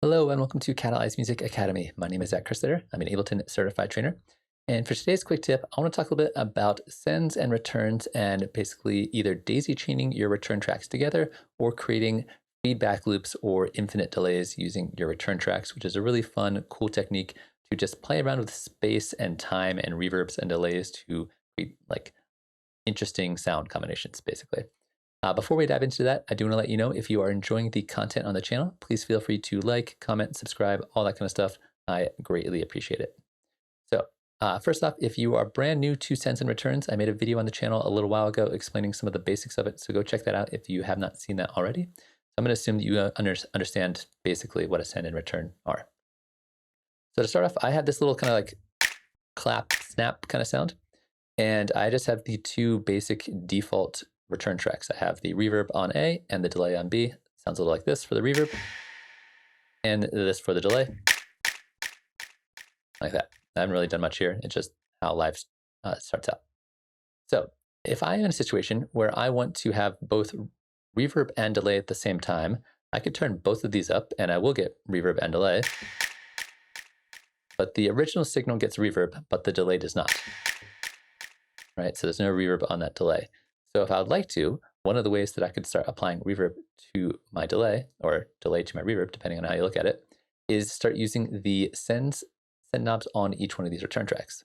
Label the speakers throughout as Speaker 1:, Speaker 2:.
Speaker 1: Hello and welcome to Catalyze Music Academy. My name is Zaak Kerstetter. I'm an Ableton Certified Trainer. And for today's quick tip, I want to talk a little bit about sends and returns and basically either daisy chaining your return tracks together or creating feedback loops or infinite delays using your return tracks, which is a really fun, cool technique to just play around with space and time and reverbs and delays to create like interesting sound combinations, basically. Before we dive into that, I do want to let you know if you are enjoying the content on the channel, please feel free to like, comment, subscribe, all that kind of stuff. I greatly appreciate it. So first off, if you are brand new to sends and returns, I made a video on the channel a little while ago explaining some of the basics of it. So go check that out if you have not seen that already. So I'm going to assume that you understand basically what a send and return are. So to start off, I have this little kind of like clap, snap kind of sound. And I just have the two basic default return tracks. I have the reverb on A and the delay on B. Sounds a little like this for the reverb, and this for the delay, like that. I haven't really done much here. It's just how live starts out. So if I'm in a situation where I want to have both reverb and delay at the same time, I could turn both of these up and I will get reverb and delay, but the original signal gets reverb, but the delay does not. Right, so there's no reverb on that delay. So if I would like to, one of the ways that I could start applying reverb to my delay, or delay to my reverb, depending on how you look at it, is start using the send knobs on each one of these return tracks.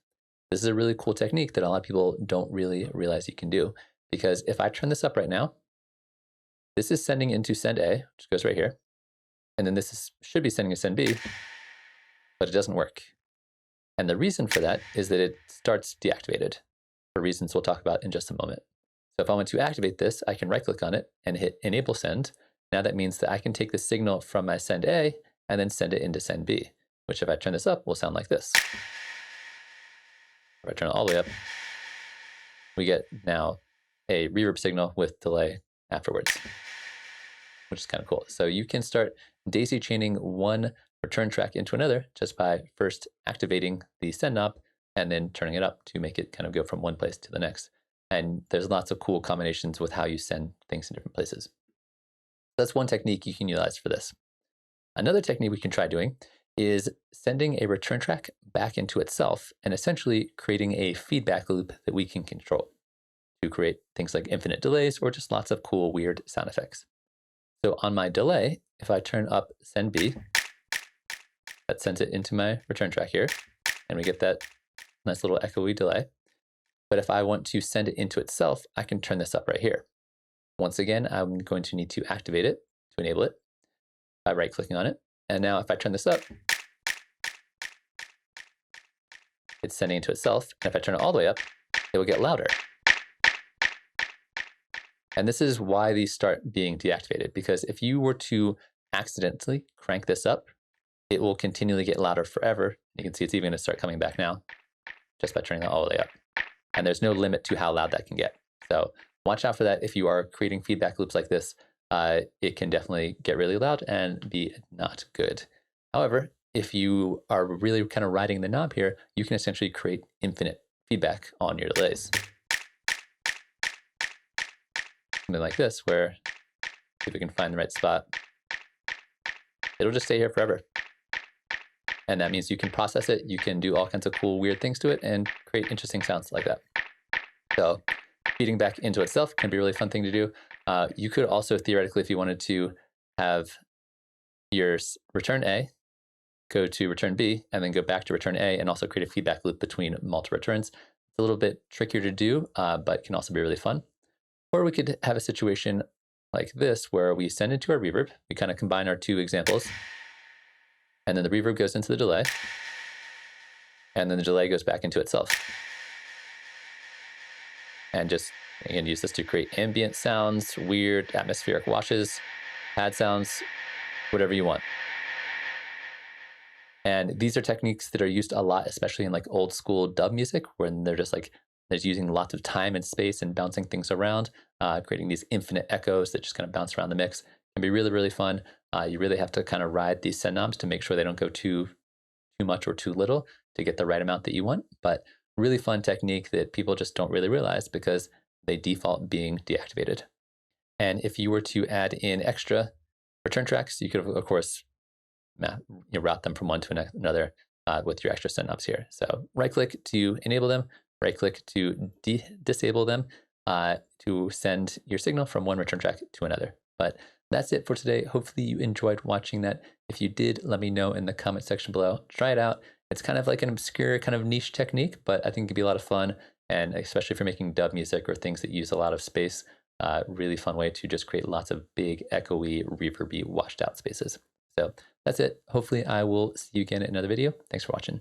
Speaker 1: This is a really cool technique that a lot of people don't really realize you can do, because if I turn this up right now, this is sending into send A, which goes right here, and then should be sending to send B, but it doesn't work. And the reason for that is that it starts deactivated, for reasons we'll talk about in just a moment. So if I want to activate this, I can right-click on it and hit Enable Send. Now that means that I can take the signal from my send A and then send it into send B, which if I turn this up will sound like this. If I turn it all the way up, we get now a reverb signal with delay afterwards, which is kind of cool. So you can start daisy chaining one return track into another just by first activating the send knob and then turning it up to make it kind of go from one place to the next. And there's lots of cool combinations with how you send things in different places. That's one technique you can utilize for this. Another technique we can try doing is sending a return track back into itself and essentially creating a feedback loop that we can control to create things like infinite delays or just lots of cool, weird sound effects. So on my delay, if I turn up send B, that sends it into my return track here, and we get that nice little echoey delay. But if I want to send it into itself, I can turn this up right here. Once again, I'm going to need to activate it to enable it by right-clicking on it. And now if I turn this up, it's sending it to itself. And if I turn it all the way up, it will get louder. And this is why these start being deactivated, because if you were to accidentally crank this up, it will continually get louder forever. You can see it's even going to start coming back now just by turning it all the way up. And there's no limit to how loud that can get. So watch out for that. If you are creating feedback loops like this, it can definitely get really loud and be not good. However, if you are really kind of riding the knob here, you can essentially create infinite feedback on your delays. Something like this, where if we can find the right spot, it'll just stay here forever. And that means you can process it, you can do all kinds of cool, weird things to it and create interesting sounds like that. So feeding back into itself can be a really fun thing to do. You could also theoretically, if you wanted to have your return A, go to return B, and then go back to return A and also create a feedback loop between multiple returns. It's a little bit trickier to do, but can also be really fun. Or we could have a situation like this where we send into our reverb, we kind of combine our two examples, and then the reverb goes into the delay, and then the delay goes back into itself. And just, again, use this to create ambient sounds, weird atmospheric washes, pad sounds, whatever you want. And these are techniques that are used a lot, especially in like old school dub music, when they're just like, there's using lots of time and space and bouncing things around, creating these infinite echoes that just kind of bounce around the mix. Can be really, really fun. You really have to kind of ride these send knobs to make sure they don't go too much or too little to get the right amount that you want. But really fun technique that people just don't really realize because they default being deactivated. And if you were to add in extra return tracks, you could, of course, route them from one to another with your extra send knobs here. So right-click to enable them, right-click to disable them to send your signal from one return track to another. But that's it for today. Hopefully you enjoyed watching that. If you did, let me know in the comment section below. Try it out. It's kind of like an obscure kind of niche technique, but I think it could be a lot of fun. And especially if you're making dub music or things that use a lot of space, really fun way to just create lots of big, echoey, reverby, washed out spaces. So that's it. Hopefully I will see you again in another video. Thanks for watching.